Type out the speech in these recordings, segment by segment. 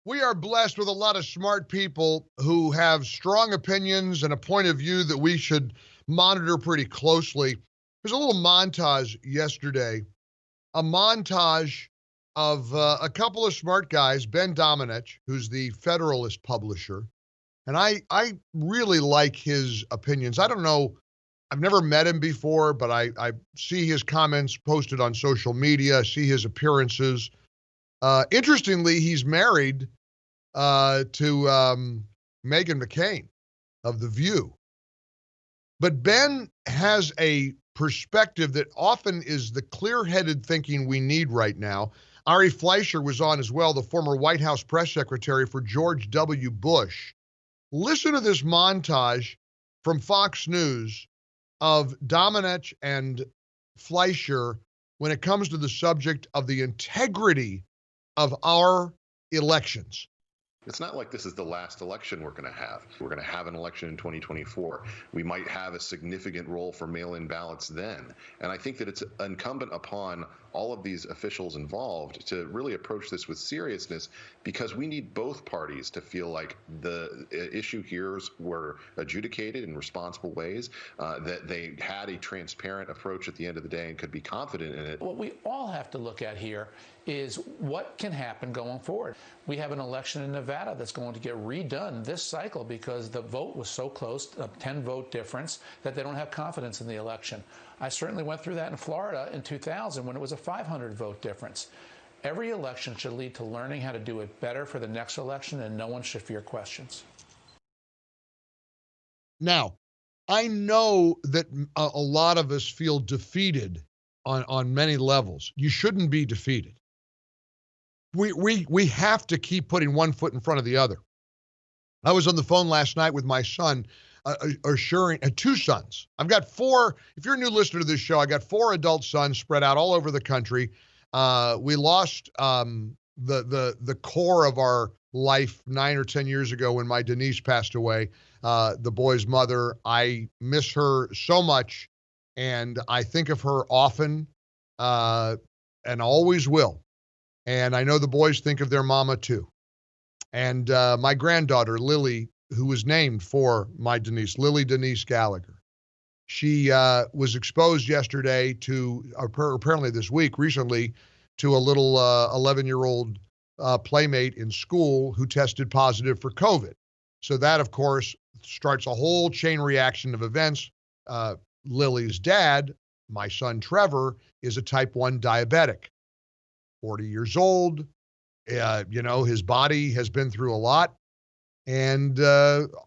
We are blessed with a lot of smart people who have strong opinions and a point of view that we should monitor pretty closely. There's a little montage yesterday, a montage of a couple of smart guys, Ben Domenech, who's the Federalist publisher, and I really like his opinions. I don't know, I've never met him before, but I see his comments posted on social media, see his appearances. Interestingly, he's married to Meghan McCain of The View. But Ben has a perspective that often is the clear-headed thinking we need right now. Ari Fleischer was on as well, the former White House press secretary for George W. Bush. Listen to this montage from Fox News of Domenech and Fleischer when it comes to the subject of the integrity of our elections. It's not like this is the last election we're going to have. We're going to have an election in 2024. We might have a significant role for mail-in ballots then. And I think that it's incumbent upon all of these officials involved to really approach this with seriousness, because we need both parties to feel like the issue here were adjudicated in responsible ways, that they had a transparent approach at the end of the day and could be confident in it. What we all have to look at here is what can happen going forward. We have an election in Nevada that's going to get redone this cycle because the vote was so close, a 10-vote difference, that they don't have confidence in the election. I certainly went through that in Florida in 2000 when it was a 500-vote difference. Every election should lead to learning how to do it better for the next election, and no one should fear questions. Now, I know that a lot of us feel defeated on many levels. You shouldn't be defeated. We have to keep putting one foot in front of the other. I was on the phone last night with my son, assuring two sons. I've got four. If you're a new listener to this show, I got four adult sons spread out all over the country. We lost the core of our life 9 or 10 years ago when my Denise passed away, the boy's mother. I miss her so much, and I think of her often, and always will. And I know the boys think of their mama too. And my granddaughter, Lily, who was named for my Denise, Lily Denise Gallagher. She was exposed yesterday to, apparently this week, recently, to a little 11-year-old playmate in school who tested positive for COVID. So that, of course, starts a whole chain reaction of events. Lily's dad, my son Trevor, is a type 1 diabetic, 40 years old. His body has been through a lot. And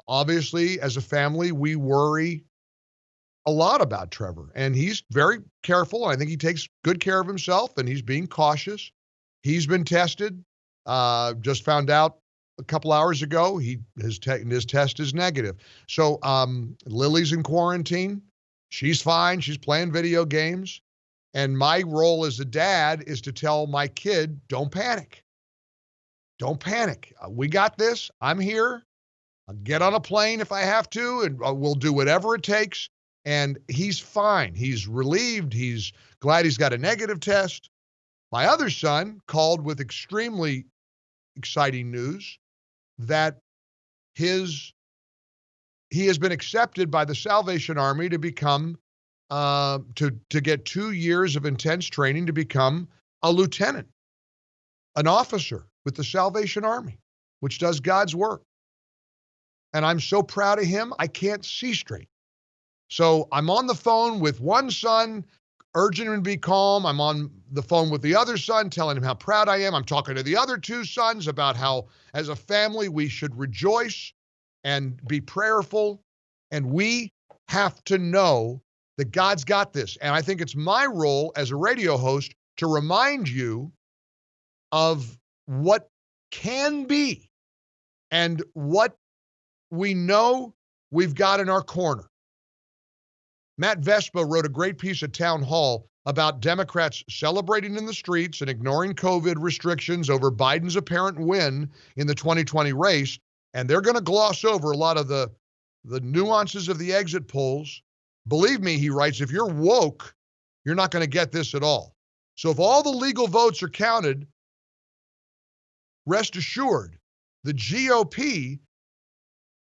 obviously, as a family, we worry a lot about Trevor. And he's very careful. I think he takes good care of himself, and he's being cautious. He's been tested. Just found out a couple hours ago, his test is negative. So Lily's in quarantine. She's fine. She's playing video games. And my role as a dad is to tell my kid, don't panic. Don't panic. We got this. I'm here. I'll get on a plane if I have to, and we'll do whatever it takes. And he's fine. He's relieved. He's glad he's got a negative test. My other son called with extremely exciting news that he has been accepted by the Salvation Army to become to get 2 years of intense training to become a lieutenant, an officer with the Salvation Army, which does God's work. And I'm so proud of him, I can't see straight. So I'm on the phone with one son, urging him to be calm. I'm on the phone with the other son, telling him how proud I am. I'm talking to the other two sons about how, as a family, we should rejoice and be prayerful. And we have to know that God's got this. And I think it's my role as a radio host to remind you of what can be and what we know we've got in our corner. Matt Vespa wrote a great piece at Town Hall about Democrats celebrating in the streets and ignoring COVID restrictions over Biden's apparent win in the 2020 race. And they're going to gloss over a lot of the nuances of the exit polls. Believe me, he writes, if you're woke, you're not going to get this at all. So if all the legal votes are counted, rest assured the GOP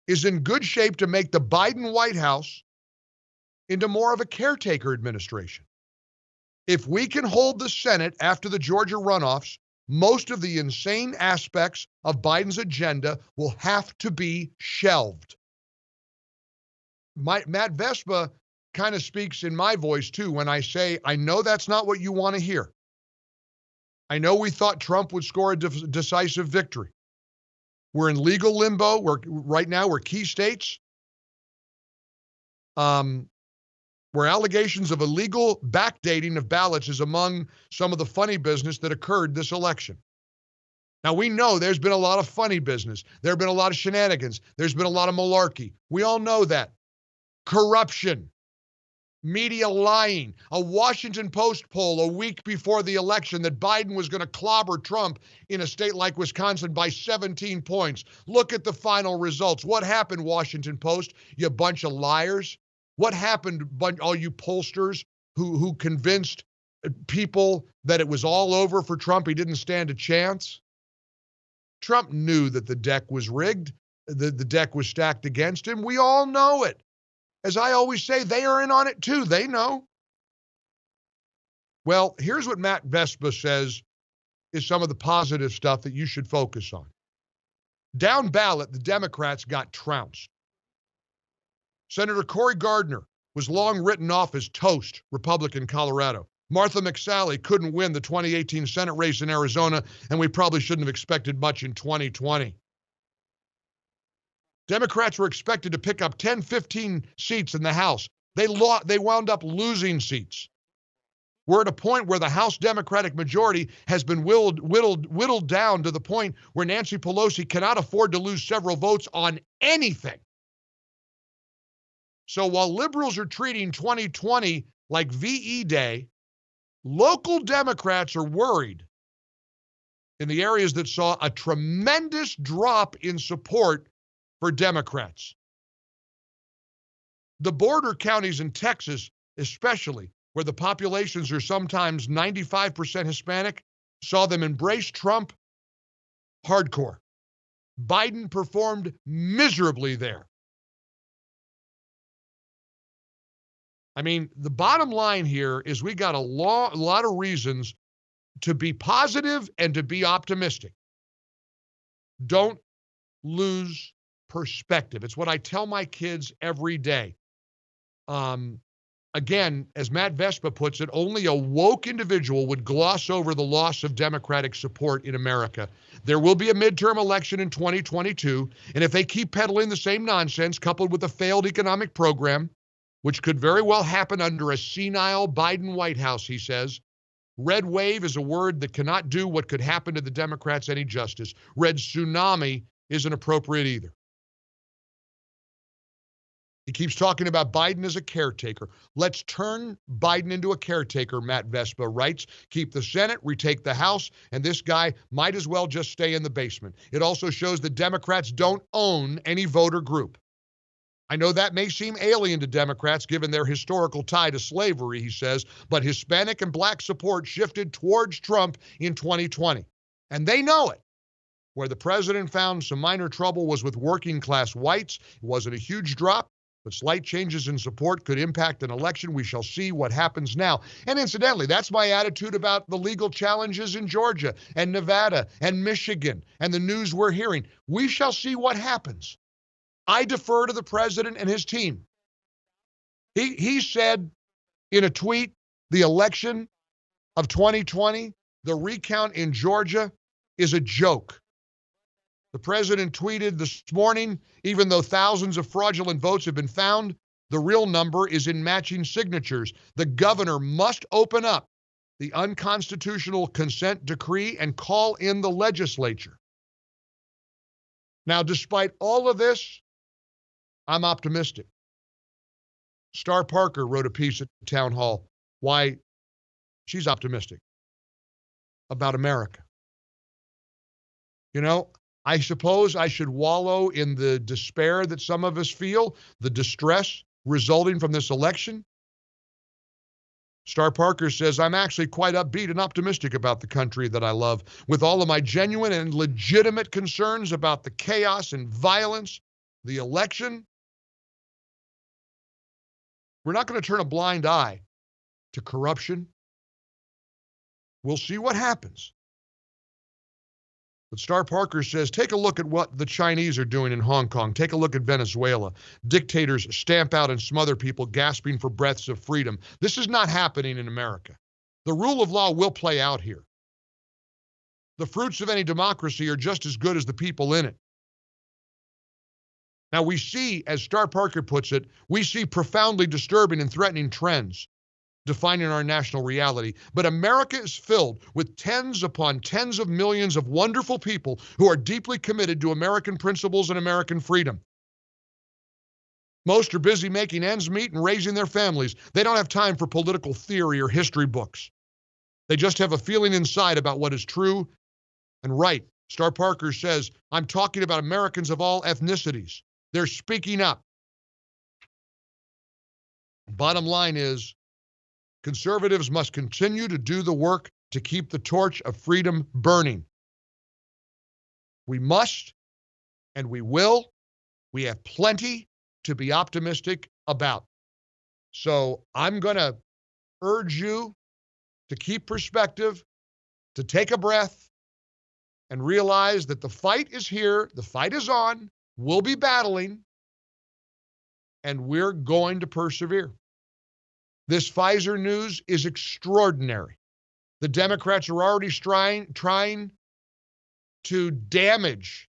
is in good shape to make the Biden White House into more of a caretaker administration. If we can hold the Senate after the Georgia runoffs, most of the insane aspects of Biden's agenda will have to be shelved. Matt Vespa kind of speaks in my voice, too, when I say, I know that's not what you want to hear. I know we thought Trump would score a decisive victory. We're in legal limbo. Right now, we're key states. Where allegations of illegal backdating of ballots is among some of the funny business that occurred this election. Now, we know there's been a lot of funny business. There have been a lot of shenanigans. There's been a lot of malarkey. We all know that. Corruption. Media lying. A Washington Post poll a week before the election that Biden was going to clobber Trump in a state like Wisconsin by 17 points. Look at the final results. What happened, Washington Post? You bunch of liars. What happened, all you pollsters who convinced people that it was all over for Trump? He didn't stand a chance. Trump knew that the deck was rigged. The deck was stacked against him. We all know it. As I always say, they are in on it too. They know. Well, here's what Matt Vespa says is some of the positive stuff that you should focus on. Down ballot, the Democrats got trounced. Senator Cory Gardner was long written off as toast, Republican Colorado. Martha McSally couldn't win the 2018 Senate race in Arizona, and we probably shouldn't have expected much in 2020. Democrats were expected to pick up 10, 15 seats in the House. They wound up losing seats. We're at a point where the House Democratic majority has been whittled down to the point where Nancy Pelosi cannot afford to lose several votes on anything. So while liberals are treating 2020 like VE Day, local Democrats are worried in the areas that saw a tremendous drop in support for Democrats. The border counties in Texas, especially, where the populations are sometimes 95% Hispanic, saw them embrace Trump hardcore. Biden performed miserably there. I mean, the bottom line here is we got a lot of reasons to be positive and to be optimistic. Don't lose perspective. It's what I tell my kids every day. Again, as Matt Vespa puts it, only a woke individual would gloss over the loss of Democratic support in America. There will be a midterm election in 2022, and if they keep peddling the same nonsense coupled with a failed economic program, which could very well happen under a senile Biden White House, he says. Red wave is a word that cannot do what could happen to the Democrats any justice. Red tsunami isn't appropriate either. He keeps talking about Biden as a caretaker. Let's turn Biden into a caretaker, Matt Vespa writes. Keep the Senate, retake the House, and this guy might as well just stay in the basement. It also shows that Democrats don't own any voter group. I know that may seem alien to Democrats given their historical tie to slavery, he says, but Hispanic and black support shifted towards Trump in 2020. And they know it. Where the president found some minor trouble was with working class whites. It wasn't a huge drop, but slight changes in support could impact an election. We shall see what happens now. And incidentally, that's my attitude about the legal challenges in Georgia and Nevada and Michigan and the news we're hearing. We shall see what happens. I defer to the president and his team. He said in a tweet, the election of 2020, the recount in Georgia is a joke. The president tweeted this morning, even though thousands of fraudulent votes have been found, the real number is in matching signatures. The governor must open up the unconstitutional consent decree and call in the legislature. Now, despite all of this, I'm optimistic. Star Parker wrote a piece at Town Hall why she's optimistic about America. You know, I suppose I should wallow in the despair that some of us feel, the distress resulting from this election. Star Parker says, I'm actually quite upbeat and optimistic about the country that I love, with all of my genuine and legitimate concerns about the chaos and violence, the election. We're not going to turn a blind eye to corruption. We'll see what happens. But Star Parker says, take a look at what the Chinese are doing in Hong Kong. Take a look at Venezuela. Dictators stamp out and smother people gasping for breaths of freedom. This is not happening in America. The rule of law will play out here. The fruits of any democracy are just as good as the people in it. Now we see, as Star Parker puts it, we see profoundly disturbing and threatening trends defining our national reality. But America is filled with tens upon tens of millions of wonderful people who are deeply committed to American principles and American freedom. Most are busy making ends meet and raising their families. They don't have time for political theory or history books. They just have a feeling inside about what is true and right. Star Parker says, I'm talking about Americans of all ethnicities. They're speaking up. Bottom line is, conservatives must continue to do the work to keep the torch of freedom burning. We must, and we will. We have plenty to be optimistic about. So I'm going to urge you to keep perspective, to take a breath, and realize that the fight is here, the fight is on, we'll be battling, and we're going to persevere. This Pfizer news is extraordinary. The Democrats are already trying to damage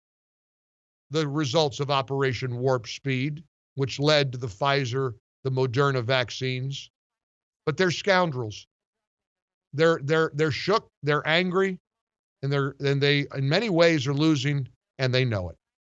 the results of Operation Warp Speed, which led to the Pfizer, the Moderna vaccines. But they're scoundrels. They're shook, they're angry, and they in many ways are losing, and they know it.